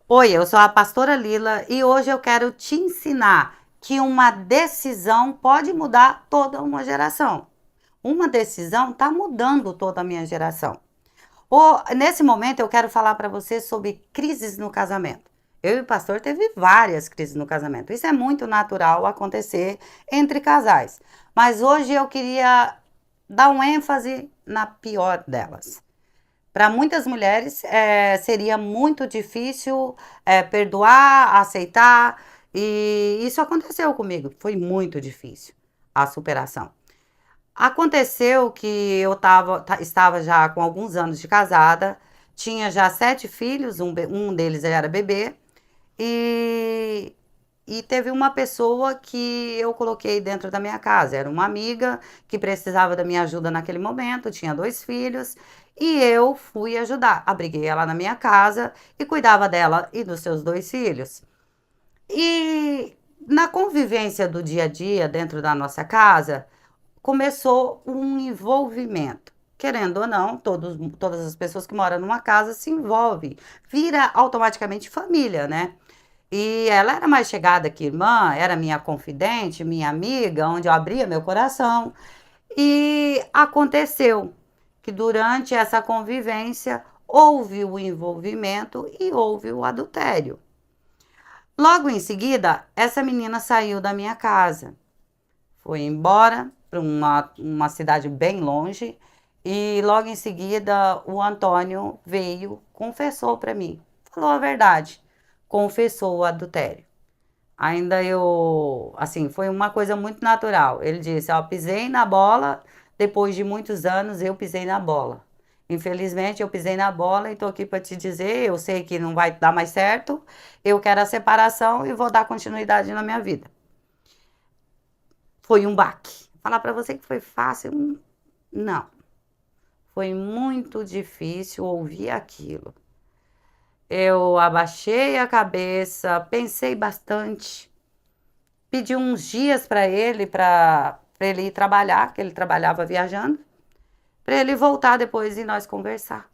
Oi, eu sou a pastora Lila e hoje eu quero te ensinar que uma decisão pode mudar toda uma geração. Uma decisão está mudando toda a minha geração. Nesse momento eu quero falar para você sobre crises no casamento. Eu e o pastor teve várias crises no casamento. Isso é muito natural acontecer entre casais. Mas hoje eu queria dar um ênfase na pior delas. Para muitas mulheres, seria muito difícil perdoar, aceitar, e isso aconteceu comigo. Foi muito difícil a superação. Aconteceu que estava já com alguns anos de casada, tinha já 7 filhos, um deles era bebê, e, e teve uma pessoa que eu coloquei dentro da minha casa. Era uma amiga que precisava da minha ajuda naquele momento, tinha 2 filhos, e eu fui ajudar. Abriguei ela na minha casa e cuidava dela e dos seus 2 filhos. E na convivência do dia a dia dentro da nossa casa, começou um envolvimento. Querendo ou não, todas as pessoas que moram numa casa se envolvem, vira automaticamente família, né? E ela era mais chegada que irmã, era minha confidente, minha amiga, onde eu abria meu coração. E aconteceu que durante essa convivência houve o envolvimento e houve o adultério. Logo em seguida, essa menina saiu da minha casa, foi embora para uma cidade bem longe, e logo em seguida o Antônio veio, confessou para mim, falou a verdade, confessou o adultério. Ainda eu, assim, foi uma coisa muito natural. Ele disse, ó, pisei na bola, depois de muitos anos eu pisei na bola. Infelizmente eu pisei na bola e tô aqui para te dizer, eu sei que não vai dar mais certo, eu quero a separação e vou dar continuidade na minha vida. Foi um baque. Falar para você que foi fácil, não. Foi muito difícil ouvir aquilo. Eu abaixei a cabeça, pensei bastante, pedi uns dias para ele ir trabalhar, que ele trabalhava viajando, para ele voltar depois e nós conversar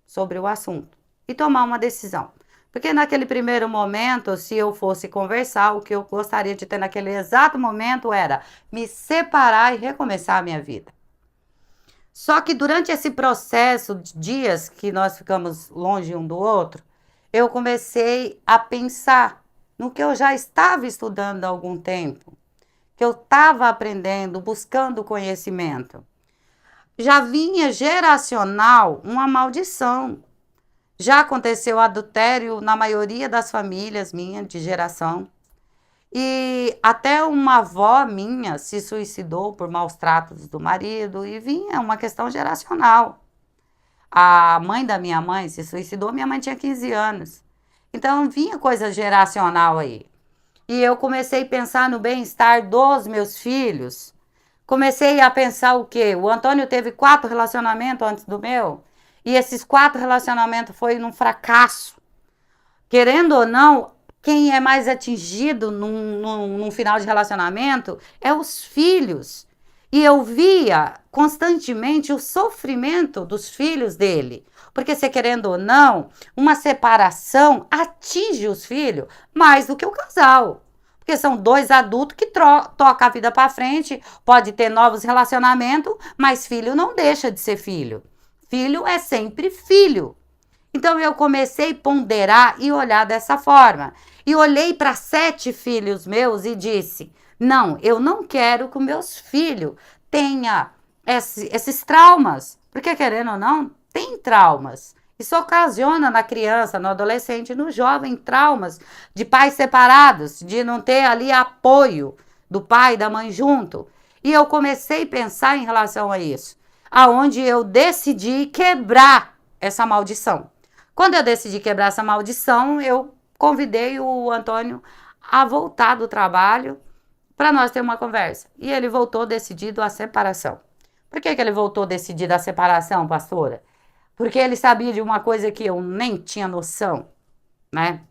sobre o assunto e tomar uma decisão. Porque naquele primeiro momento, se eu fosse conversar, o que eu gostaria de ter naquele exato momento era me separar e recomeçar a minha vida. Só que durante esse processo de dias que nós ficamos longe um do outro, eu comecei a pensar no que eu já estava estudando há algum tempo, que eu estava aprendendo, buscando conhecimento. Já vinha geracional uma maldição. Já aconteceu adultério na maioria das famílias minha de geração. E até uma avó minha se suicidou por maus tratos do marido e vinha uma questão geracional. A mãe da minha mãe se suicidou, minha mãe tinha 15 anos. Então vinha coisa geracional aí. E eu comecei a pensar no bem-estar dos meus filhos. Comecei a pensar o quê? O Antônio teve 4 relacionamentos antes do meu. E esses 4 relacionamentos foi num fracasso. Querendo ou não, quem é mais atingido num final de relacionamento é os filhos. E eu via constantemente o sofrimento dos filhos dele. Porque, se querendo ou não, uma separação atinge os filhos mais do que o casal. Porque são 2 adultos que tocam a vida para frente, pode ter novos relacionamentos, mas filho não deixa de ser filho. Filho é sempre filho. Então eu comecei a ponderar e olhar dessa forma. E olhei para 7 filhos meus e disse, não, eu não quero que meus filhos tenham esses traumas. Porque querendo ou não, tem traumas. Isso ocasiona na criança, no adolescente, no jovem, traumas de pais separados, de não ter ali apoio do pai e da mãe junto. E eu comecei a pensar em relação a isso, aonde eu decidi quebrar essa maldição. Quando eu decidi quebrar essa maldição, eu convidei o Antônio a voltar do trabalho para nós ter uma conversa. E ele voltou decidido à separação. Por que ele voltou decidido à separação, pastora? Porque ele sabia de uma coisa que eu nem tinha noção, né?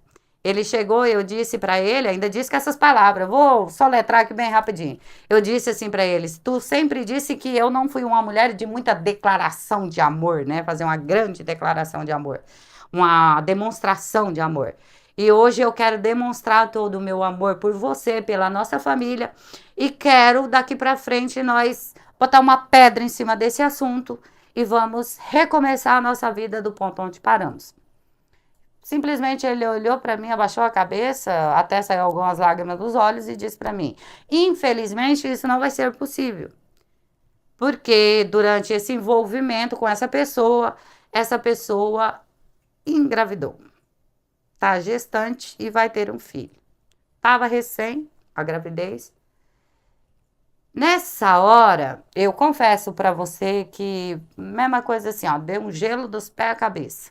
Ele chegou, eu disse para ele, ainda disse com essas palavras, vou soletrar aqui bem rapidinho. Eu disse assim para ele, tu sempre disse que eu não fui uma mulher de muita declaração de amor, né? Fazer uma grande declaração de amor. uma demonstração de amor. E hoje eu quero demonstrar todo o meu amor por você, pela nossa família, e quero daqui para frente nós botar uma pedra em cima desse assunto e vamos recomeçar a nossa vida do ponto onde paramos. Simplesmente ele olhou para mim, abaixou a cabeça, até saiu algumas lágrimas dos olhos e disse para mim: infelizmente isso não vai ser possível. Porque durante esse envolvimento com essa pessoa engravidou. Tá gestante e vai ter um filho. Tava recém a gravidez. Nessa hora, eu confesso para você que mesma coisa assim, ó, deu um gelo dos pés à cabeça.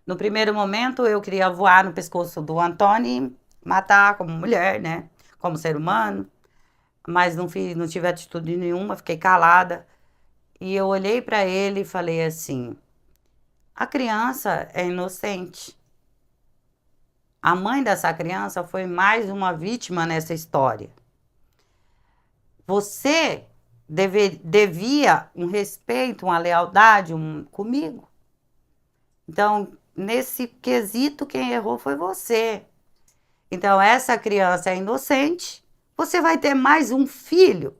No primeiro momento, eu queria voar no pescoço do Antônio e matar como mulher, né? Como ser humano. Mas não tive atitude nenhuma, fiquei calada. E eu olhei para ele e falei assim: a criança é inocente. A mãe dessa criança foi mais uma vítima nessa história. Você devia um respeito, uma lealdade comigo. Então, nesse quesito, quem errou foi você. Então, essa criança é inocente. Você vai ter mais um filho.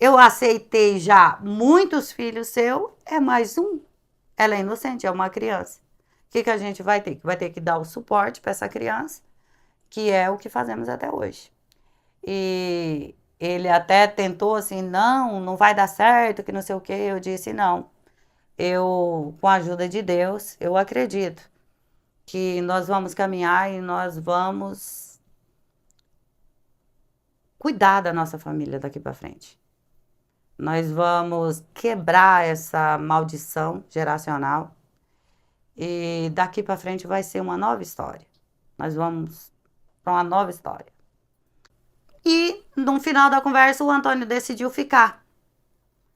Eu aceitei já muitos filhos seus, é mais um. Ela é inocente, é uma criança. O que a gente vai ter? Vai ter que dar o suporte para essa criança, que é o que fazemos até hoje. E ele até tentou assim, não vai dar certo, que não sei o quê. Eu disse, não. Eu, com a ajuda de Deus, eu acredito que nós vamos caminhar e nós vamos cuidar da nossa família daqui para frente. Nós vamos quebrar essa maldição geracional e daqui para frente vai ser uma nova história. Nós vamos para uma nova história. E no final da conversa o Antônio decidiu ficar.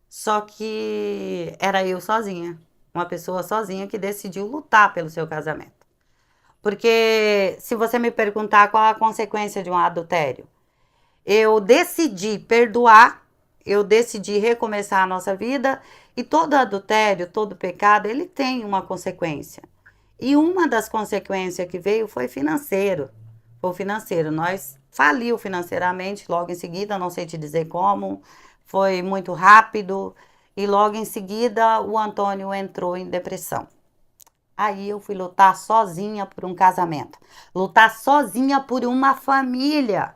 Só que era eu sozinha, uma pessoa sozinha que decidiu lutar pelo seu casamento. Porque se você me perguntar qual a consequência de um adultério, eu decidi perdoar, eu decidi recomeçar a nossa vida, e todo adultério, todo pecado, ele tem uma consequência. E uma das consequências que veio foi financeiro. Foi o financeiro. Nós faliu financeiramente, logo em seguida, não sei te dizer como, foi muito rápido, e logo em seguida o Antônio entrou em depressão. Aí eu fui lutar sozinha por um casamento, lutar sozinha por uma família.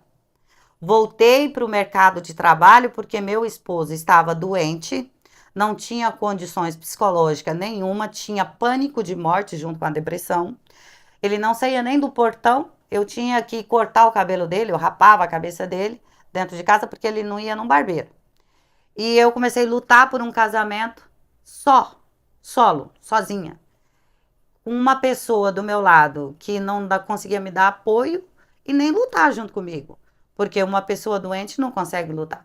Voltei para o mercado de trabalho porque meu esposo estava doente, não tinha condições psicológicas nenhuma, tinha pânico de morte junto com a depressão. Ele não saía nem do portão, eu tinha que cortar o cabelo dele, eu rapava a cabeça dele dentro de casa porque ele não ia num barbeiro. E eu comecei a lutar por um casamento solo, sozinha. Com uma pessoa do meu lado que não conseguia me dar apoio e nem lutar junto comigo. Porque uma pessoa doente não consegue lutar.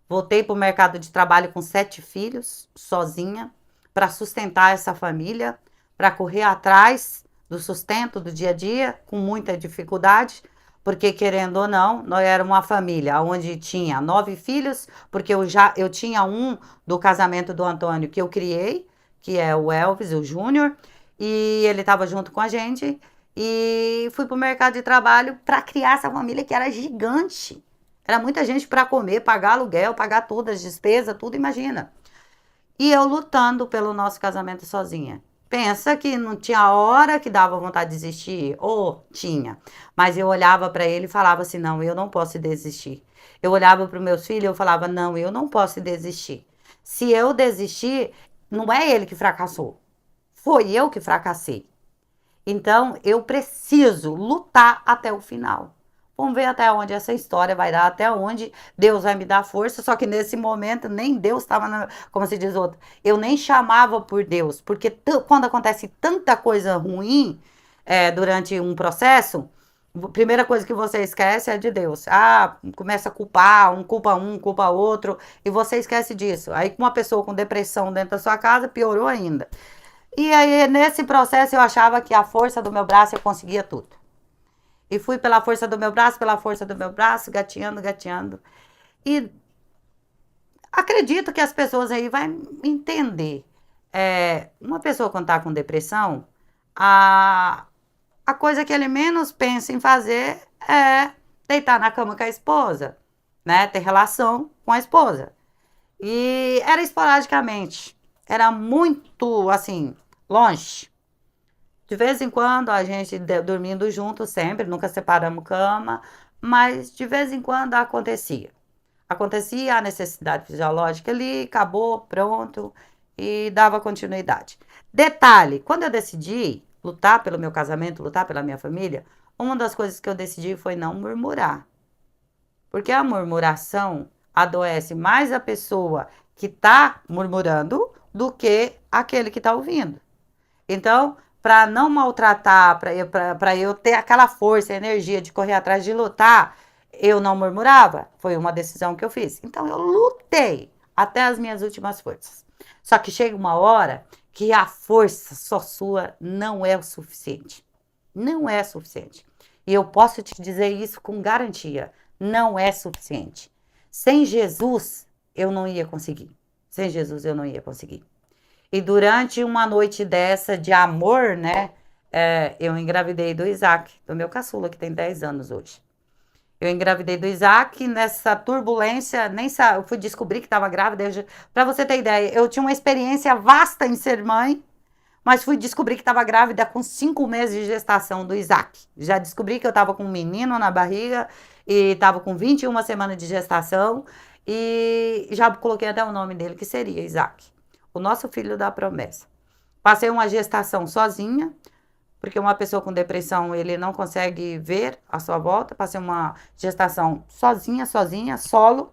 Voltei para o mercado de trabalho com 7 filhos, sozinha, para sustentar essa família, para correr atrás do sustento do dia a dia, com muita dificuldade, porque querendo ou não, nós éramos uma família onde tinha 9 filhos, porque eu tinha um do casamento do Antônio que eu criei, que é o Elvis, o Júnior, e ele estava junto com a gente, e fui para o mercado de trabalho para criar essa família que era gigante. Era muita gente para comer, pagar aluguel, pagar todas as despesas, tudo, imagina. E eu lutando pelo nosso casamento sozinha. Pensa que não tinha hora que dava vontade de desistir? Ou tinha. Mas eu olhava para ele e falava assim, não, eu não posso desistir. Eu olhava para os meus filhos e eu falava, não, eu não posso desistir. Se eu desistir, não é ele que fracassou. Foi eu que fracassei. Então, eu preciso lutar até o final. Vamos ver até onde essa história vai dar, até onde Deus vai me dar força. Só que nesse momento, nem Deus estava, como se diz outro, eu nem chamava por Deus. Porque quando acontece tanta coisa ruim durante um processo, a primeira coisa que você esquece é de Deus. Começa a culpar, culpa outro, e você esquece disso. Aí, com uma pessoa com depressão dentro da sua casa, piorou ainda. E aí, nesse processo, eu achava que a força do meu braço eu conseguia tudo. E fui pela força do meu braço, gateando. E acredito que as pessoas aí vão entender. Uma pessoa quando está com depressão, a, a coisa que ele menos pensa em fazer é deitar na cama com a esposa, né? Ter relação com a esposa. E era esporadicamente, era muito, assim, longe. De vez em quando a gente dormindo junto sempre, nunca separamos cama, mas de vez em quando acontecia. Acontecia a necessidade fisiológica ali, acabou, pronto, e dava continuidade. Detalhe, quando eu decidi lutar pelo meu casamento, lutar pela minha família, uma das coisas que eu decidi foi não murmurar. Porque a murmuração adoece mais a pessoa que está murmurando do que aquele que está ouvindo. Então, para não maltratar, para eu ter aquela força, energia de correr atrás de lutar, eu não murmurava. Foi uma decisão que eu fiz. Então, eu lutei até as minhas últimas forças. Só que chega uma hora que a força só sua não é o suficiente. Não é suficiente. E eu posso te dizer isso com garantia. Não é suficiente. Sem Jesus, eu não ia conseguir. Sem Jesus, eu não ia conseguir. E durante uma noite dessa de amor, né? Eu engravidei do Isaac, do meu caçula, que tem 10 anos hoje. Eu engravidei do Isaac, nessa turbulência, nem eu fui descobrir que estava grávida. Para você ter ideia, eu tinha uma experiência vasta em ser mãe, mas fui descobrir que estava grávida com 5 meses de gestação do Isaac. Já descobri que eu estava com um menino na barriga e estava com 21 semanas de gestação e já coloquei até o nome dele, que seria Isaac, o nosso filho da promessa. Passei uma gestação sozinha, porque uma pessoa com depressão, ele não consegue ver a sua volta. Passei uma gestação sozinha, solo.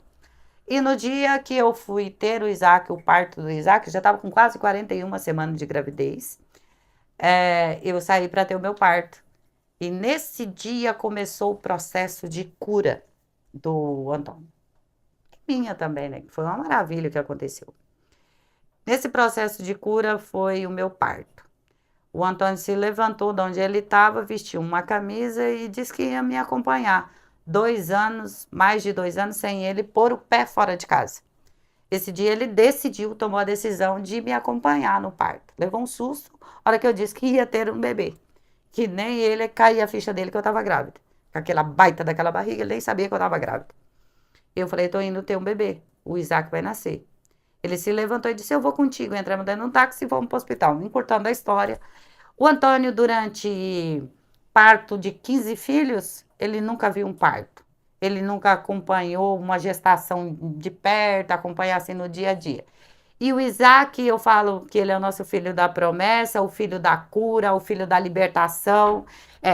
E no dia que eu fui ter o Isaac, o parto do Isaac, já estava com quase 41 semanas de gravidez, eu saí para ter o meu parto. E nesse dia começou o processo de cura do Antônio. Minha também, né? Foi uma maravilha o que aconteceu. Nesse processo de cura foi o meu parto. O Antônio se levantou de onde ele estava, vestiu uma camisa e disse que ia me acompanhar. 2 anos, mais de 2 anos sem ele pôr o pé fora de casa. Esse dia ele decidiu, tomou a decisão de me acompanhar no parto. Levou um susto na hora que eu disse que ia ter um bebê. Que nem ele caía a ficha dele que eu estava grávida. Com aquela baita daquela barriga, ele nem sabia que eu estava grávida. Eu falei, estou indo ter um bebê. O Isaac vai nascer. Ele se levantou e disse, eu vou contigo. Entramos dentro de um táxi e fomos para o hospital. Encurtando a história. O Antônio, durante parto de 15 filhos, ele nunca viu um parto. Ele nunca acompanhou uma gestação de perto, acompanhar assim no dia a dia. E o Isaac, eu falo que ele é o nosso filho da promessa, o filho da cura, o filho da libertação.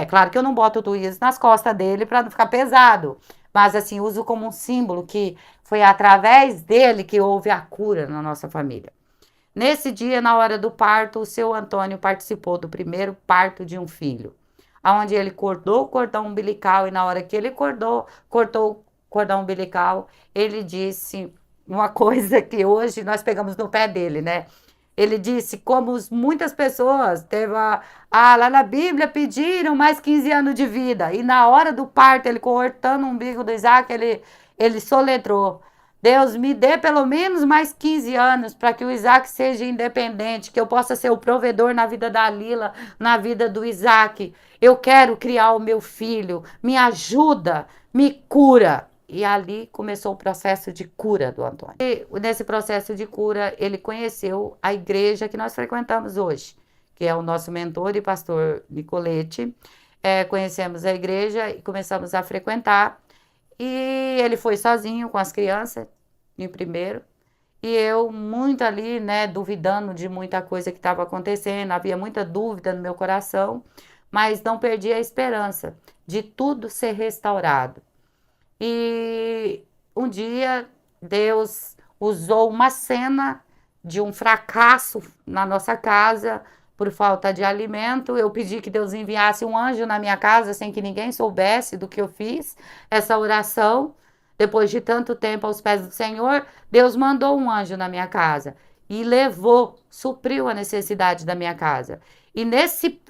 Claro que eu não boto tudo isso nas costas dele para não ficar pesado. Mas assim, uso como um símbolo que foi através dele que houve a cura na nossa família. Nesse dia, na hora do parto, o seu Antônio participou do primeiro parto de um filho, onde ele cortou o cordão umbilical e na hora que ele cortou o cordão umbilical, ele disse uma coisa que hoje nós pegamos no pé dele, né? Ele disse, como muitas pessoas, lá na Bíblia pediram mais 15 anos de vida, e na hora do parto, ele cortando o umbigo do Isaac, ele soletrou, Deus me dê pelo menos mais 15 anos para que o Isaac seja independente, que eu possa ser o provedor na vida da Lila, na vida do Isaac. Eu quero criar o meu filho, me ajuda, me cura. E ali começou o processo de cura do Antônio. E nesse processo de cura, ele conheceu a igreja que nós frequentamos hoje, que é o nosso mentor e pastor Nicolete. Conhecemos a igreja e começamos a frequentar. E ele foi sozinho com as crianças, em primeiro. E eu muito ali, né, duvidando de muita coisa que estava acontecendo. Havia muita dúvida no meu coração, mas não perdi a esperança de tudo ser restaurado. E um dia Deus usou uma cena de um fracasso na nossa casa por falta de alimento. Eu pedi que Deus enviasse um anjo na minha casa sem que ninguém soubesse do que eu fiz, essa oração. Depois de tanto tempo aos pés do Senhor, Deus mandou um anjo na minha casa e supriu a necessidade da minha casa. E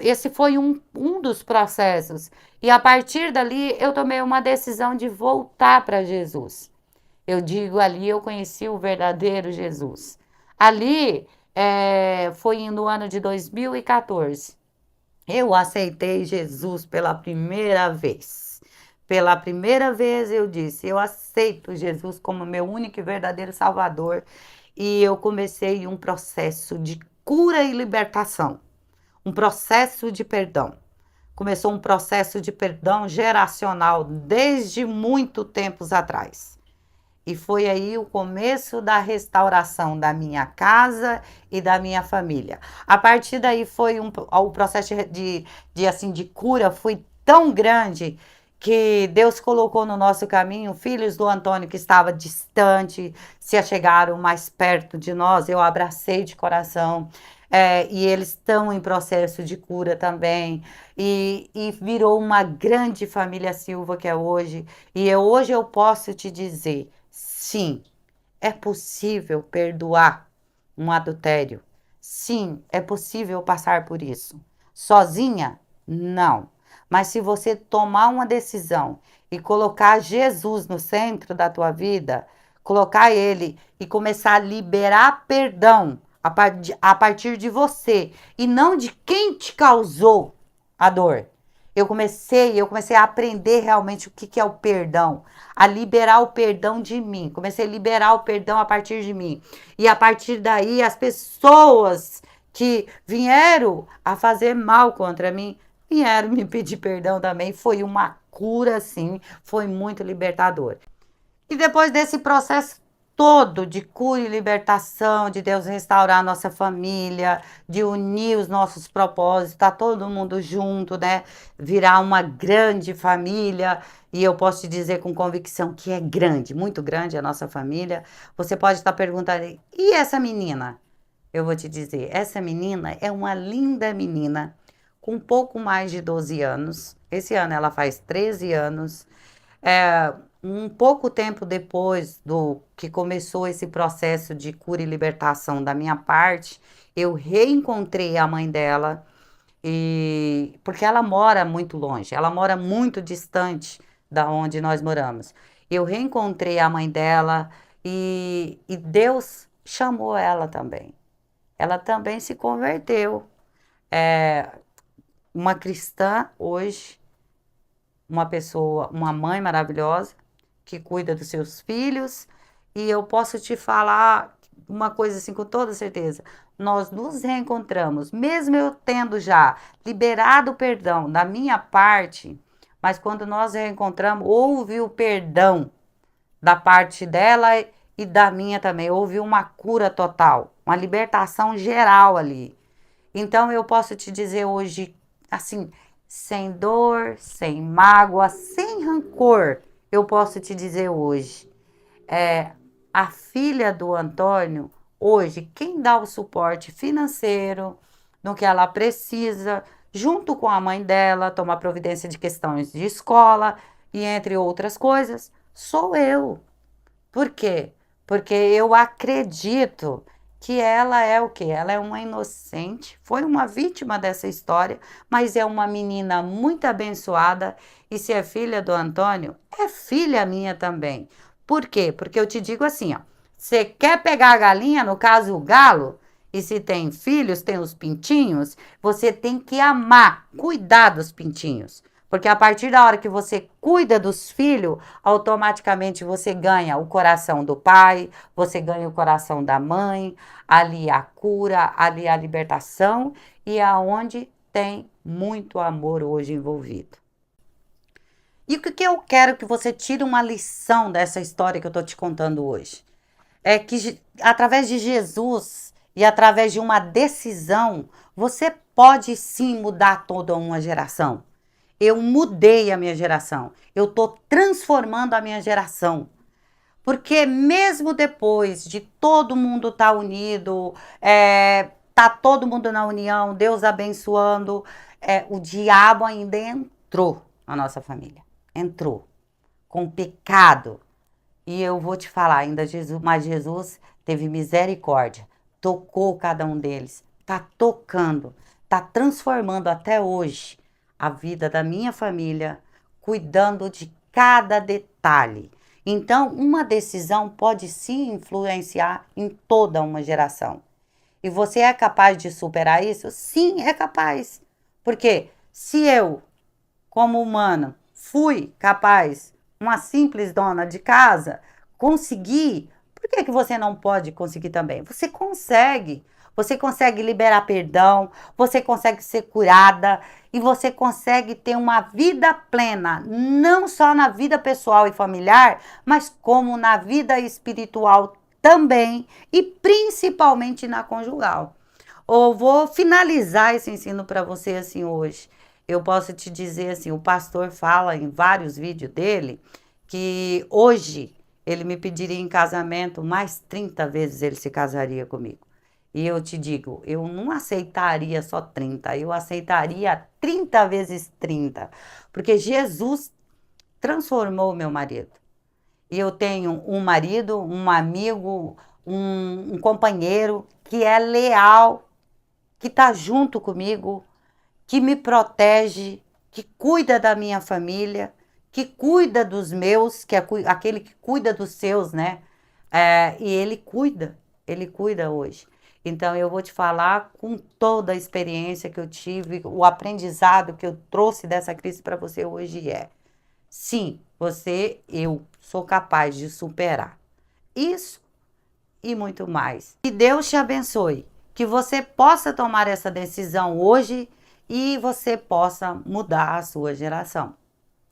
esse foi um dos processos. E a partir dali, eu tomei uma decisão de voltar para Jesus. Eu digo, ali eu conheci o verdadeiro Jesus. Ali foi no ano de 2014. Eu aceitei Jesus pela primeira vez. Pela primeira vez eu disse, eu aceito Jesus como meu único e verdadeiro Salvador. E eu comecei um processo de cura e libertação, um processo de perdão. Começou um processo de perdão geracional desde muito tempos atrás. E foi aí o começo da restauração da minha casa e da minha família. A partir daí foi o processo assim, de cura foi tão grande que Deus colocou no nosso caminho filhos do Antônio que estava distante, se achegaram mais perto de nós, eu abracei de coração. E eles estão em processo de cura também, e virou uma grande família Silva que é hoje. Hoje eu posso te dizer, sim, é possível perdoar um adultério. Sim, é possível passar por isso. Sozinha? Não. Mas se você tomar uma decisão e colocar Jesus no centro da tua vida, colocar ele e começar a liberar perdão a partir de você e não de quem te causou a dor. Eu comecei a aprender realmente o que é o perdão, a liberar o perdão de mim. Comecei a liberar o perdão a partir de mim. E a partir daí, as pessoas que vieram a fazer mal contra mim, vieram me pedir perdão também. Foi uma cura, sim, foi muito libertador. E depois desse processo todo de cura e libertação, de Deus restaurar a nossa família, de unir os nossos propósitos, tá todo mundo junto, né? Virar uma grande família. E eu posso te dizer com convicção que é grande, muito grande a nossa família. Você pode estar perguntando, e essa menina? Eu vou te dizer, essa menina é uma linda menina, com um pouco mais de 12 anos. Esse ano ela faz 13 anos. Um pouco tempo depois do que começou esse processo de cura e libertação da minha parte, eu reencontrei a mãe dela, e porque ela mora muito longe, ela mora muito distante da onde nós moramos. Eu reencontrei a mãe dela e Deus chamou ela também. Ela também se converteu. É uma cristã hoje, uma pessoa, uma mãe maravilhosa, que cuida dos seus filhos, e eu posso te falar uma coisa assim com toda certeza. Nós nos reencontramos, mesmo eu tendo já liberado o perdão da minha parte, mas quando nós reencontramos, houve o perdão da parte dela e da minha também. Houve uma cura total, uma libertação geral ali. Então eu posso te dizer hoje, assim, sem dor, sem mágoa, sem rancor, eu posso te dizer hoje, a filha do Antônio, hoje, quem dá o suporte financeiro no que ela precisa, junto com a mãe dela, tomar providência de questões de escola e entre outras coisas, sou eu. Por quê? Porque eu acredito que ela é o quê? Ela é uma inocente, foi uma vítima dessa história, mas é uma menina muito abençoada, e se é filha do Antônio, é filha minha também. Por quê? Porque eu te digo assim, ó, você quer pegar a galinha, no caso o galo, e se tem filhos, tem os pintinhos, você tem que amar, cuidar dos pintinhos. Porque a partir da hora que você cuida dos filhos, automaticamente você ganha o coração do pai, você ganha o coração da mãe, ali a cura, ali a libertação, e aonde tem muito amor hoje envolvido. E o que eu quero que você tire uma lição dessa história que eu estou te contando hoje? É que através de Jesus e através de uma decisão, você pode sim mudar toda uma geração. Eu mudei a minha geração. Eu estou transformando a minha geração. Porque mesmo depois de todo mundo estar unido, tá todo mundo na união, Deus abençoando, o diabo ainda entrou na nossa família. Entrou com pecado. E eu vou te falar, ainda Jesus, mas Jesus teve misericórdia, tocou cada um deles, tá tocando, tá transformando até hoje a vida da minha família, cuidando de cada detalhe. Então, uma decisão pode sim influenciar em toda uma geração. E você é capaz de superar isso? Sim, é capaz. Porque se eu, como humano, fui capaz, uma simples dona de casa, conseguir, por que que você não pode conseguir também? Você consegue liberar perdão, você consegue ser curada e você consegue ter uma vida plena, não só na vida pessoal e familiar, mas como na vida espiritual também e principalmente na conjugal. Ou vou finalizar esse ensino para você assim hoje. Eu posso te dizer assim, o pastor fala em vários vídeos dele que hoje ele me pediria em casamento mais 30 vezes ele se casaria comigo. E eu te digo, eu não aceitaria só 30, eu aceitaria 30 vezes 30, porque Jesus transformou meu marido. E eu tenho um marido, um amigo, um companheiro que é leal, que está junto comigo, que me protege, que cuida da minha família, que cuida dos meus, que é aquele que cuida dos seus, né? E ele cuida hoje. Então eu vou te falar com toda a experiência que eu tive, o aprendizado que eu trouxe dessa crise para você hoje sim, eu sou capaz de superar isso e muito mais. Que Deus te abençoe, que você possa tomar essa decisão hoje e você possa mudar a sua geração.